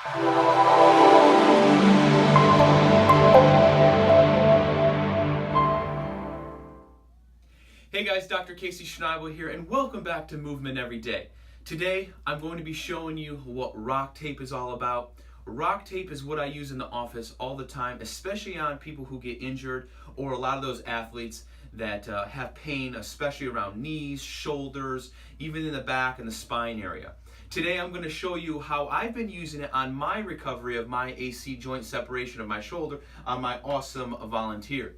Hey guys, Dr. Casey Schneibel here, and welcome back to Movement Every Day. Today, I'm going to be showing you what Rocktape is all about. Rocktape is what I use in the office all the time, especially on people who get injured or a lot of those athletes that have pain, especially around knees, shoulders, even in the back and the spine area. Today, I'm going to show you how I've been using it on my recovery of my AC joint separation of my shoulder on my awesome volunteer.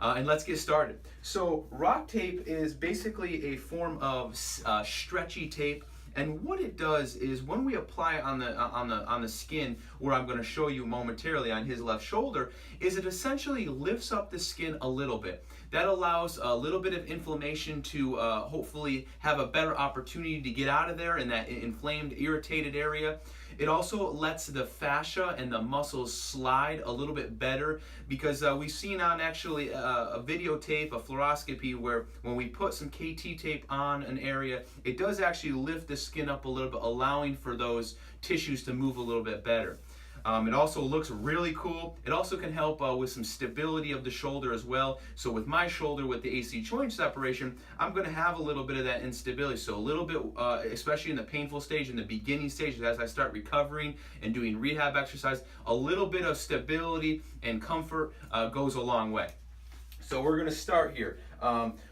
And let's get started. So Rocktape is basically a form of stretchy tape, and what it does is when we apply it on the skin, where I'm going to show you momentarily on his left shoulder, is it essentially lifts up the skin a little bit. That allows a little bit of inflammation to hopefully have a better opportunity to get out of there in that inflamed, irritated area. It also lets the fascia and the muscles slide a little bit better, because we've seen on actually a videotape, a fluoroscopy, where when we put some KT tape on an area, it does actually lift the skin up a little bit, allowing for those tissues to move a little bit better. It also looks really cool. It also can help with some stability of the shoulder as well. So with my shoulder, with the AC joint separation, I'm going to have a little bit of that instability. So a little bit, especially in the painful stage, in the beginning stages, as I start recovering and doing rehab exercise, a little bit of stability and comfort goes a long way. So we're going to start here.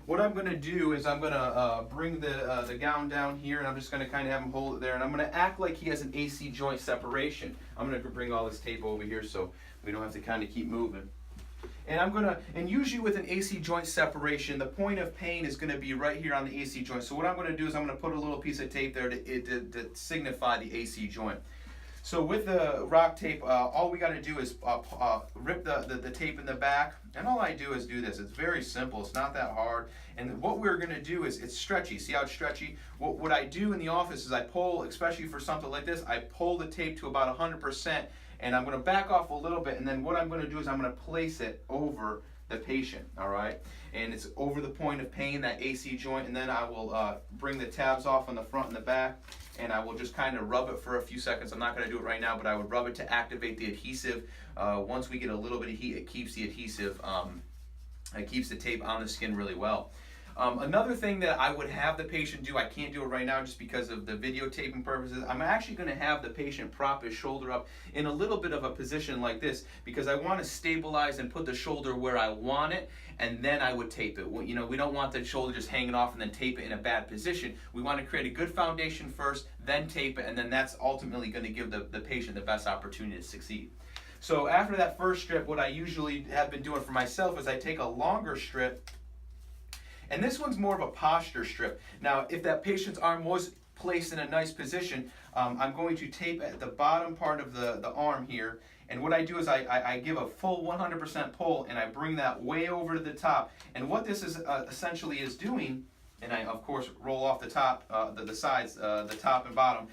What I'm going to do is I'm going to bring the gown down here, and I'm just going to kind of have him hold it there, and I'm going to act like he has an AC joint separation. I'm going to bring all this tape over here so we don't have to kind of keep moving. And usually with an AC joint separation, the point of pain is going to be right here on the AC joint. So what I'm going to do is I'm going to put a little piece of tape there to signify the AC joint. So with the Rocktape, all we got to do is rip the tape in the back, and all I do is do this. It's very simple. It's not that hard. And what we're going to do is, it's stretchy. See how it's stretchy? What I do in the office is I pull, especially for something like this, I pull the tape to about 100%, and I'm going to back off a little bit, and then what I'm going to do is I'm going to place it over the patient, all right? And it's over the point of pain, that AC joint, and then I will bring the tabs off on the front and the back, and I will just kind of rub it for a few seconds. I'm not going to do it right now, but I would rub it to activate the adhesive. Once we get a little bit of heat, it keeps the adhesive, it keeps the tape on the skin really well. Another thing that I would have the patient do, I can't do it right now just because of the videotaping purposes, I'm actually going to have the patient prop his shoulder up in a little bit of a position like this, because I want to stabilize and put the shoulder where I want it, and then I would tape it. You know, we don't want the shoulder just hanging off and then tape it in a bad position. We want to create a good foundation first, then tape it, and then that's ultimately going to give the patient the best opportunity to succeed. So after that first strip, what I usually have been doing for myself is I take a longer strip, and this one's more of a posture strip. Now, if that patient's arm was placed in a nice position, I'm going to tape at the bottom part of the arm here. And what I do is I give a full 100% pull, and I bring that way over to the top. And what this is essentially is doing, and I, of course, roll off the top, the sides, the top and bottom.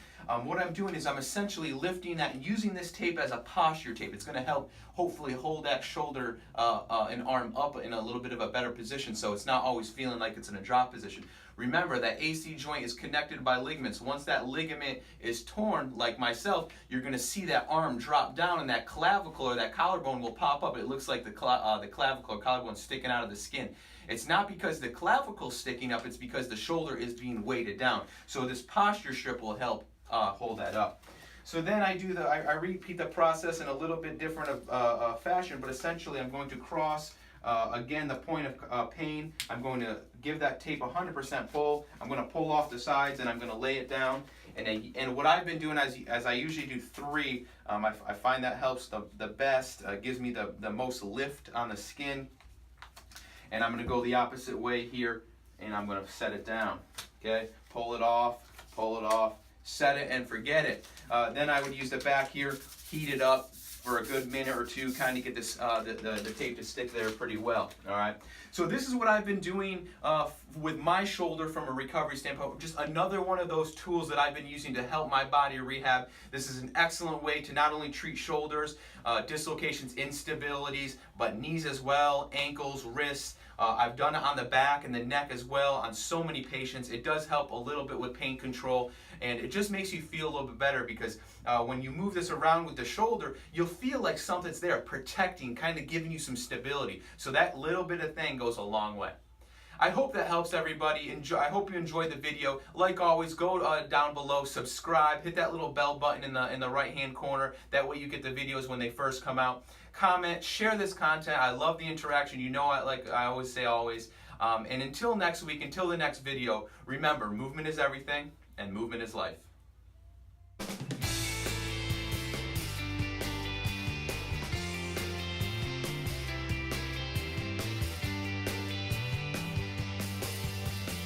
What I'm doing is I'm essentially lifting that and using this tape as a posture tape. It's going to help hopefully hold that shoulder and arm up in a little bit of a better position, so it's not always feeling like it's in a drop position. Remember that AC joint is connected by ligaments. Once that ligament is torn, like myself, you're going to see that arm drop down, and that clavicle or that collarbone will pop up. It looks like the clavicle or collarbone sticking out of the skin. It's not because the clavicle's sticking up, it's because the shoulder is being weighted down. So this posture strip will help hold that up. So then I repeat the process in a little bit different fashion, but essentially I'm going to cross again the point of pain. I'm going to give that tape 100% pull. I'm going to pull off the sides, and I'm going to lay it down. And what I've been doing, as I usually do 3, I find that helps the best, gives me the most lift on the skin. And I'm going to go the opposite way here, and I'm going to set it down. Okay, pull it off, set it and forget it. Then I would use the back here, heat it up for a good minute or two, kind of get this the tape to stick there pretty well. All right. So this is what I've been doing with my shoulder from a recovery standpoint. Just another one of those tools that I've been using to help my body rehab. This is an excellent way to not only treat shoulders, dislocations, instabilities, but knees as well, ankles, wrists. I've done it on the back and the neck as well on so many patients. It does help a little bit with pain control, and it just makes you feel a little bit better because when you move this around with the shoulder, you'll feel like something's there protecting, kind of giving you some stability. So that little bit of thing goes a long way. I hope that helps everybody. I hope you enjoyed the video. Like always, go down below, subscribe, hit that little bell button in the right hand corner. That way you get the videos when they first come out. Comment, share this content. I love the interaction. You know, I always say always. And until next week, until the next video, remember, movement is everything and movement is life.